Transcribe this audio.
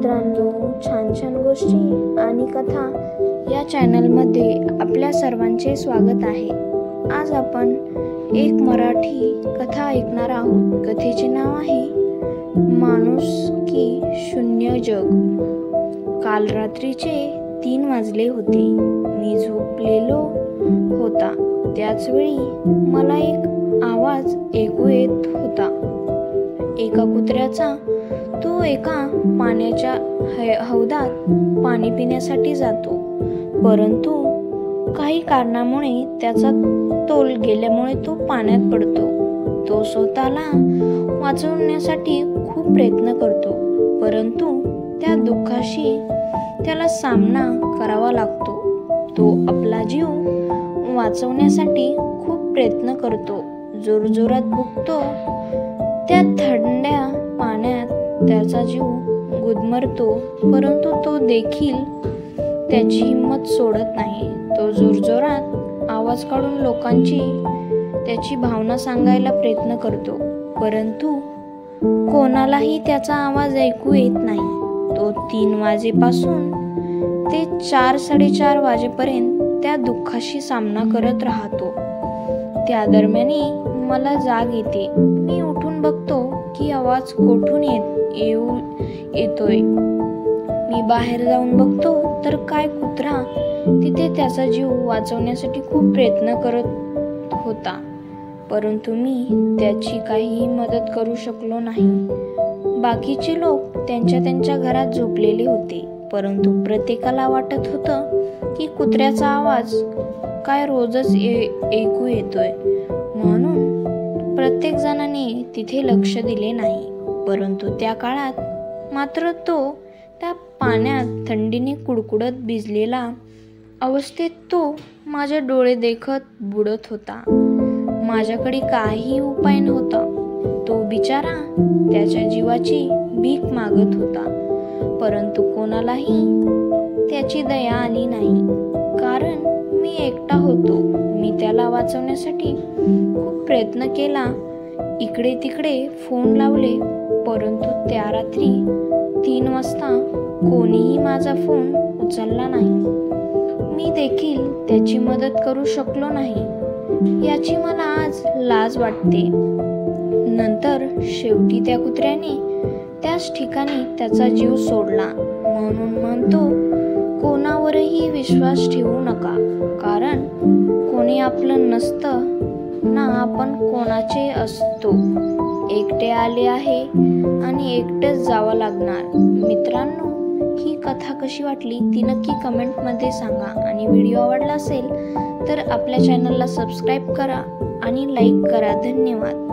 मित्रांनो, छान छान गोष्टी आणि कथा या चॅनलमध्ये आपल्या सर्वांचे स्वागत आहे. आज आपण एक मराठी कथा ऐकणार आहोत. कथेचे नाव आहे माणुसकी शून्य जग. काल रात्रीचे 3 वाजले होते. मी झोपलेलो होता. त्याचवेळी मला एक आवाज ऐकू येत होता. एका कुत्र्याचा. तो एका पाण्याच्या हौदात पाणी पिण्यासाठी जातो, परंतु काही कारणामुळे त्याचा तोल गेल्यामुळे तो पाण्यात पडतो. तो स्वतःला वाचवण्यासाठी खूप प्रयत्न करतो, परंतु त्या दुःखाशी त्याला सामना करावा लागतो. तो आपला जीव वाचवण्यासाठी खूप प्रयत्न करतो. जोरजोरात भुंकतो. त्या थंड्या पाण्यात त्याचा जीव गुदमरतो, परंतु तो देखील त्याची हिंमत सोडत नाही. तो जोरजोरात आवाज काढून लोकांची त्याची भावना सांगायला प्रयत्न करतो, परंतु कोणालाही त्याचा आवाज ऐकू येत नाही. तो 3 वाजेपासून ते 4-4:30 वाजेपर्यंत त्या दुःखाशी सामना करत राहतो. त्या दरम्यान मला जाग येते. मी उठून बघतो की आवाज कोठून येतोय. मी बाहेर जाऊन बघतो तर काय कुत्रा तिथे त्याचा जीव वाचवण्यासाठी खूप प्रयत्न करत होता, परंतु मी त्याची काहीही मदत करू शकलो नाही. बाकीचे लोक त्यांच्या घरात झोपलेले होते, परंतु प्रत्येकाला वाटत होतं की कुत्र्याचा आवाज काय रोजच ऐकू येतोय, म्हणून प्रत्येक जणाने तिथे लक्ष दिले नाही. परंतु त्या काळात मात्र तो त्या पाण्यात थंडीने कुडकुडत भिजलेला अवस्थेत तो माझे डोळे देखत बुडत होता. माझ्याकडे काही उपाय नव्हता. तो बिचारा त्याच्या जीवाची भीक मागत होता, परंतु कोणालाही त्याची दया आली नाही, कारण मी एकटा होतो. मी त्याला वाचवण्यासाठी खूप प्रयत्न केला. इकडे तिकडे फोन लावले, परंतु त्या रात्री 3 वाजता कोणीही माझा फोन उचलला नाही. मी देखील त्याची मदत करू शकलो नाही, याची मला आज लाज वाटते. नंतर शेवटी त्या कुत्र्याने त्याच ठिकाणी त्याचा जीव सोडला. म्हणून म्हणतो, कोणावरही विश्वास ठेवू नका, कारण कोणी आपलं नसतं ना आपण कोणाचे असतो. एकटे आले आहे आणि एकटेच जावं लागणार. मित्रांनो, ही कथा कशी वाटली ती नक्की कमेंटमध्ये सांगा. आणि व्हिडिओ आवडला असेल तर आपल्या चॅनलला सबस्क्राईब करा आणि लाईक करा. धन्यवाद.